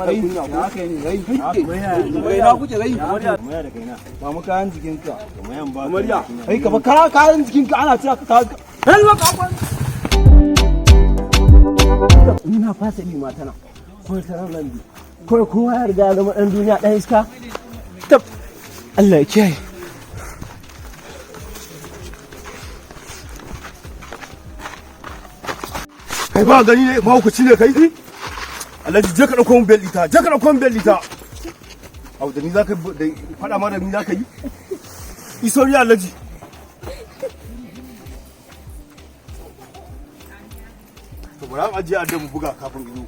mara kunya ko haka ne gai na kuke gai maya da kaina ba mu kayan jikinka mayan ba mariya kai ka ba kayan jikinka ana cewa ka helwa ka kwan ina fasa bi mata na ko sarar nan bi ko kowa ya riga zama dan duniya dan iska tab Allah ya kiyaye kai ba gani ne mahaukaci ne kai Alhaji je ka dauko mun bellita au da ni zaka fada ma da ni zaka yi isori Alhaji to bara ajiye adda mu buga kafin ido